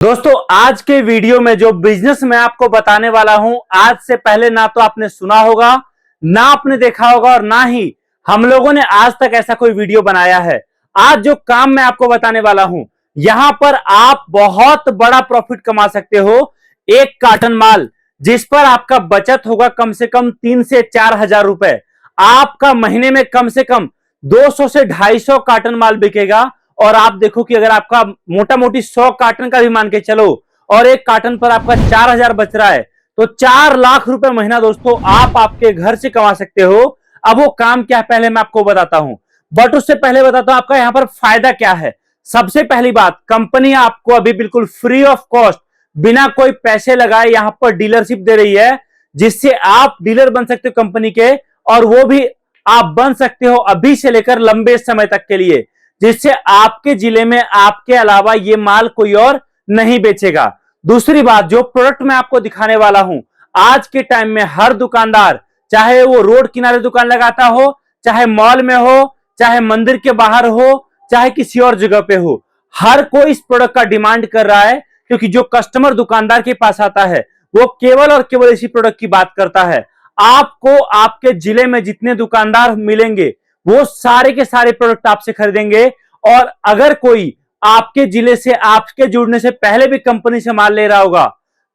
दोस्तों आज के वीडियो में जो बिजनेस मैं आपको बताने वाला हूं, आज से पहले ना तो आपने सुना होगा, ना आपने देखा होगा और ना ही हम लोगों ने आज तक ऐसा कोई वीडियो बनाया है। आज जो काम मैं आपको बताने वाला हूं, यहां पर आप बहुत बड़ा प्रॉफिट कमा सकते हो। एक कार्टन माल जिस पर आपका बचत होगा कम से कम 3 से 4 हजार रुपए, आपका महीने में कम से कम 200 से 250 कार्टन माल बिकेगा। और आप देखो कि अगर आपका मोटा मोटी 100 कार्टन का भी मान के चलो और एक कार्टन पर आपका 4000 बच रहा है, तो 4 लाख रुपए महीना दोस्तों आप आपके घर से कमा सकते हो। अब वो काम क्या है पहले मैं आपको बताता हूं, बट उससे पहले बताता हूं आपका यहां पर फायदा क्या है। सबसे पहली बात, कंपनी आपको अभी बिल्कुल फ्री ऑफ कॉस्ट, बिना कोई पैसे लगाए यहां पर डीलरशिप दे रही है, जिससे आप डीलर बन सकते हो कंपनी के। और वो भी आप बन सकते हो अभी से लेकर लंबे समय तक के लिए, जिससे आपके जिले में आपके अलावा ये माल कोई और नहीं बेचेगा। दूसरी बात, जो प्रोडक्ट मैं आपको दिखाने वाला हूं, आज के टाइम में हर दुकानदार, चाहे वो रोड किनारे दुकान लगाता हो, चाहे मॉल में हो, चाहे मंदिर के बाहर हो, चाहे किसी और जगह पे हो, हर कोई इस प्रोडक्ट का डिमांड कर रहा है। क्योंकि जो कस्टमर दुकानदार के पास आता है वो केवल और केवल इसी प्रोडक्ट की बात करता है। आपको आपके जिले में जितने दुकानदार मिलेंगे वो सारे के सारे प्रोडक्ट आपसे खरीदेंगे। और अगर कोई आपके जिले से आपके जुड़ने से पहले भी कंपनी से माल ले रहा होगा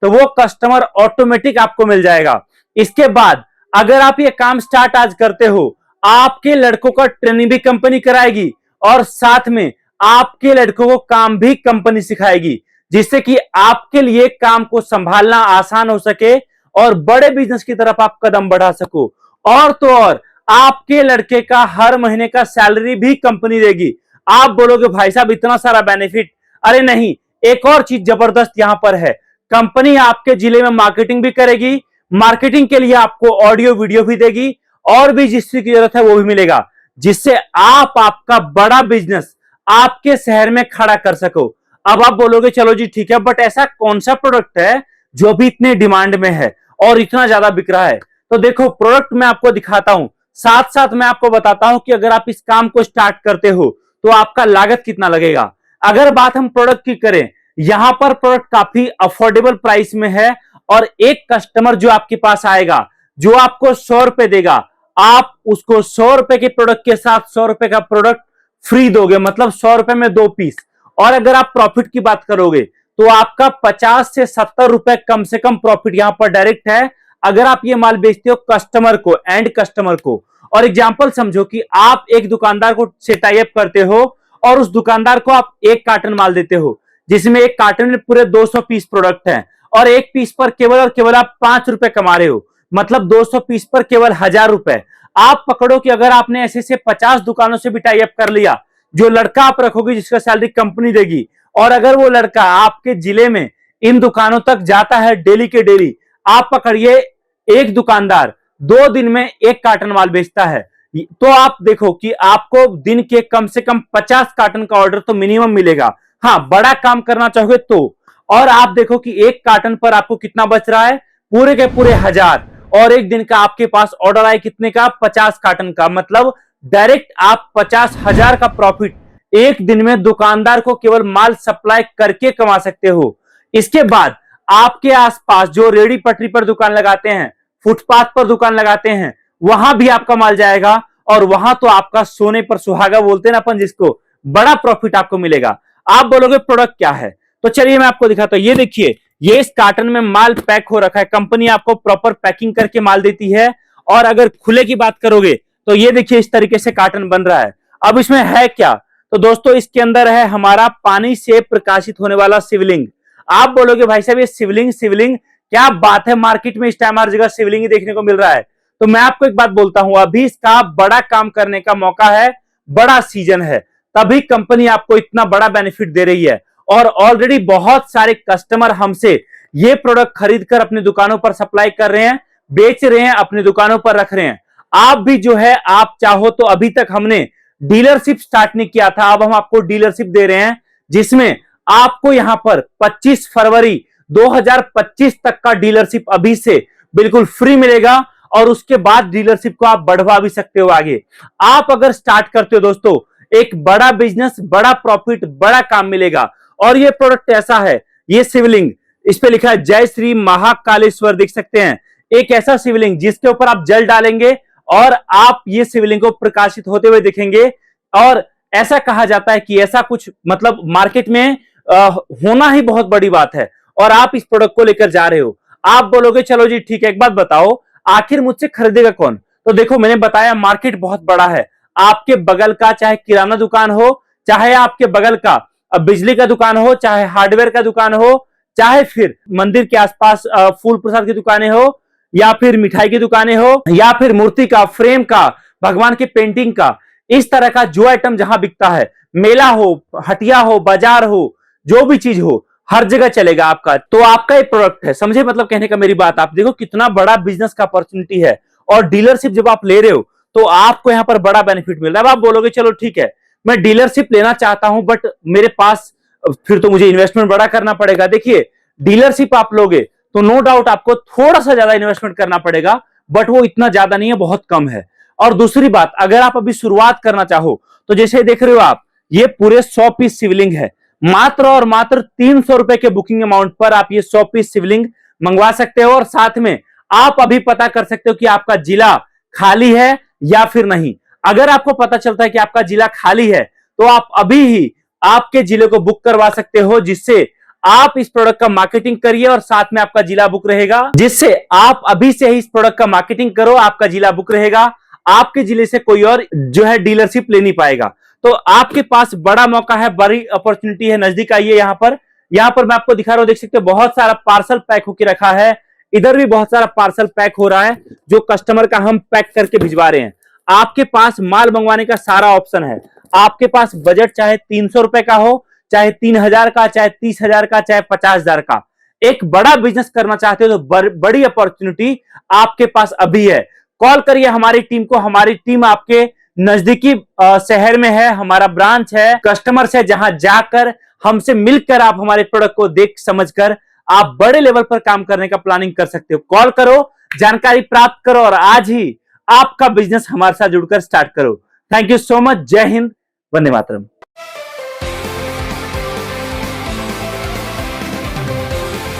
तो वो कस्टमर ऑटोमेटिक आपको मिल जाएगा। इसके बाद अगर आप ये काम स्टार्ट आज करते हो, आपके लड़कों का ट्रेनिंग भी कंपनी कराएगी और साथ में आपके लड़कों को काम भी कंपनी सिखाएगी, जिससे कि आपके लिए काम को संभालना आसान हो सके और बड़े बिजनेस की तरफ आप कदम बढ़ा सको। और तो और आपके लड़के का हर महीने का सैलरी भी कंपनी देगी। आप बोलोगे भाई साहब इतना सारा बेनिफिट, अरे नहीं, एक और चीज जबरदस्त यहां पर है, कंपनी आपके जिले में मार्केटिंग भी करेगी। मार्केटिंग के लिए आपको ऑडियो वीडियो भी देगी और भी जिस चीज की जरूरत है वो भी मिलेगा, जिससे आप आपका बड़ा बिजनेस आपके शहर में खड़ा कर सको। अब आप बोलोगे चलो जी ठीक है, बट ऐसा कौन सा प्रोडक्ट है जो भी इतने डिमांड में है और इतना ज्यादा बिक रहा है? तो देखो, प्रोडक्ट मैं आपको दिखाता हूं, साथ साथ मैं आपको बताता हूं कि अगर आप इस काम को स्टार्ट करते हो तो आपका लागत कितना लगेगा। अगर बात हम प्रोडक्ट की करें, यहां पर प्रोडक्ट काफी अफोर्डेबल प्राइस में है और एक कस्टमर जो आपके पास आएगा, जो आपको 100 रुपए देगा, आप उसको 100 रुपए के प्रोडक्ट के साथ 100 रुपए का प्रोडक्ट फ्री दोगे, मतलब 100 रुपए में 2 पीस। और अगर आप प्रॉफिट की बात करोगे तो आपका 50 से 70 रुपए कम से कम प्रॉफिट यहां पर डायरेक्ट है, अगर आप ये माल बेचते हो कस्टमर को, एंड कस्टमर को। और एग्जांपल समझो कि आप एक दुकानदार को से टाई अप करते हो और उस दुकानदार को आप एक कार्टन माल देते हो, जिसमें एक कार्टन में पूरे 200 पीस प्रोडक्ट है और एक पीस पर केवल और केवल आप 5 रुपए कमा रहे हो, मतलब 200 पीस पर केवल 1000 रुपए। आप पकड़ो कि अगर आपने ऐसे से 50 दुकानों से भी टाई अप कर लिया, जो लड़का आप रखोगे जिसका सैलरी कंपनी देगी, और अगर वो लड़का आपके जिले में इन दुकानों तक जाता है डेली के डेली, आप पकड़िए एक दुकानदार 2 दिन में एक कार्टन माल बेचता है, तो आप देखो कि आपको दिन के कम से कम 50 कार्टन का ऑर्डर तो मिनिमम मिलेगा। हाँ, बड़ा काम करना चाहोगे तो। और आप देखो कि एक कार्टन पर आपको कितना बच रहा है, पूरे के पूरे 1000। और एक दिन का आपके पास ऑर्डर आए कितने का, 50 कार्टन का, मतलब डायरेक्ट आप 50,000 का प्रॉफिट एक दिन में दुकानदार को केवल माल सप्लाई करके कमा सकते हो। इसके बाद आपके आसपास जो रेडी पटरी पर दुकान लगाते हैं, फुटपाथ पर दुकान लगाते हैं, वहां भी आपका माल जाएगा और वहां तो आपका सोने पर सुहागा बोलते हैं ना अपन जिसको, बड़ा प्रॉफिट आपको मिलेगा। आप बोलोगे प्रोडक्ट क्या है, तो चलिए मैं आपको दिखाता हूं। ये देखिए, ये इस कार्टन में माल पैक हो रखा है, कंपनी आपको प्रॉपर पैकिंग करके माल देती है। और अगर खुले की बात करोगे तो ये देखिए इस तरीके से कार्टन बन रहा है। अब इसमें है क्या, तो दोस्तों इसके अंदर है हमारा पानी से प्रकाशित होने वाला शिवलिंग। आप बोलोगे भाई साहब ये शिवलिंग शिवलिंग क्या बात है, मार्केट में इस टाइम हर जगह शिवलिंग ही देखने को मिल रहा है। तो मैं आपको एक बात बोलता हूं, अभी इसका बड़ा काम करने का मौका है, बड़ा सीजन है, तभी कंपनी आपको इतना बड़ा बेनिफिट दे रही है। और ऑलरेडी बहुत सारे कस्टमर हमसे ये प्रोडक्ट खरीदकर अपनी दुकानों पर सप्लाई कर रहे हैं, बेच रहे हैं, अपनी दुकानों पर रख रहे हैं। आप भी जो है, आप चाहो तो, अभी तक हमने डीलरशिप स्टार्ट नहीं किया था, अब हम आपको डीलरशिप दे रहे हैं, जिसमें आपको यहां पर 25 फरवरी 2025 तक का डीलरशिप अभी से बिल्कुल फ्री मिलेगा। और उसके बाद डीलरशिप को आप बढ़वा भी सकते हो आगे। आप अगर स्टार्ट करते हो दोस्तों, एक बड़ा बिजनेस, बड़ा प्रॉफिट, बड़ा काम मिलेगा। और ये प्रोडक्ट ऐसा है ये शिवलिंग, इस पे लिखा है जय श्री महाकालेश्वर, देख सकते हैं। एक ऐसा शिवलिंग जिसके ऊपर आप जल डालेंगे और आप ये शिवलिंग को प्रकाशित होते हुए देखेंगे। और ऐसा कहा जाता है कि ऐसा कुछ मतलब मार्केट में होना ही बहुत बड़ी बात है, और आप इस प्रोडक्ट को लेकर जा रहे हो। आप बोलोगे चलो जी ठीक है, एक बात बताओ आखिर मुझसे खरीदेगा कौन? तो देखो मैंने बताया मार्केट बहुत बड़ा है। आपके बगल का चाहे किराना दुकान हो, चाहे आपके बगल का बिजली का दुकान हो, चाहे हार्डवेयर का दुकान हो, चाहे फिर मंदिर के आसपास फूल प्रसाद की दुकानें हो, या फिर मिठाई की दुकानें हो, या फिर मूर्ति का, फ्रेम का, भगवान की पेंटिंग का, इस तरह का जो आइटम जहां बिकता है, मेला हो, हटिया हो, बाजार हो, जो भी चीज हो, हर जगह चलेगा आपका। तो आपका एक प्रोडक्ट है, समझे मतलब कहने का मेरी बात। आप देखो कितना बड़ा बिजनेस का अपॉर्चुनिटी है, और डीलरशिप जब आप ले रहे हो तो आपको यहां पर बड़ा बेनिफिट मिल रहा है। अब आप बोलोगे चलो ठीक है मैं डीलरशिप लेना चाहता हूं, बट मेरे पास फिर तो मुझे इन्वेस्टमेंट बड़ा करना पड़ेगा। देखिए डीलरशिप आप लोगे तो नो डाउट आपको थोड़ा सा ज्यादा इन्वेस्टमेंट करना पड़ेगा, बट वो इतना ज्यादा नहीं है, बहुत कम है। और दूसरी बात, अगर आप अभी शुरुआत करना चाहो तो जैसे देख रहे हो आप, ये पूरे 100 पीस शिवलिंग है। मात्र और मात्र 300 रुपए के बुकिंग अमाउंट पर आप ये 100 पीस शिवलिंग मंगवा सकते हो, और साथ में आप अभी पता कर सकते हो कि आपका जिला खाली है या फिर नहीं। अगर आपको पता चलता है कि आपका जिला खाली है तो आप अभी ही आपके जिले को बुक करवा सकते हो, जिससे आप इस प्रोडक्ट का मार्केटिंग करिए और साथ में आपका जिला बुक रहेगा। जिससे आप अभी से ही इस प्रोडक्ट का मार्केटिंग करो, आपका जिला बुक रहेगा, आपके जिले से कोई और जो है डीलरशिप ले नहीं पाएगा। तो आपके पास बड़ा मौका है, बड़ी अपॉर्चुनिटी है, नजदीक आइए। यहां पर मैं आपको दिखा रहा हूं, देख सकते हो बहुत सारा पार्सल पैक होकर रखा है। इधर भी बहुत सारा पार्सल पैक हो रहा है, जो कस्टमर का हम पैक करके भिजवा रहे हैं। आपके पास माल मंगवाने का सारा ऑप्शन है। आपके पास बजट चाहे 300 रुपए का हो, चाहे 3000 का, चाहे 30,000 का, चाहे 50,000 का, एक बड़ा बिजनेस करना चाहते हो तो बड़ी अपॉर्चुनिटी आपके पास अभी है। कॉल करिए हमारी टीम को। हमारी टीम आपके नजदीकी शहर में है, हमारा ब्रांच है, कस्टमर्स है, जहां जाकर हमसे मिलकर आप हमारे प्रोडक्ट को देख समझकर आप बड़े लेवल पर काम करने का प्लानिंग कर सकते हो। कॉल करो, जानकारी प्राप्त करो, और आज ही आपका बिजनेस हमारे साथ जुड़कर स्टार्ट करो। Thank you so much. जय हिंद, वंदे मातरम।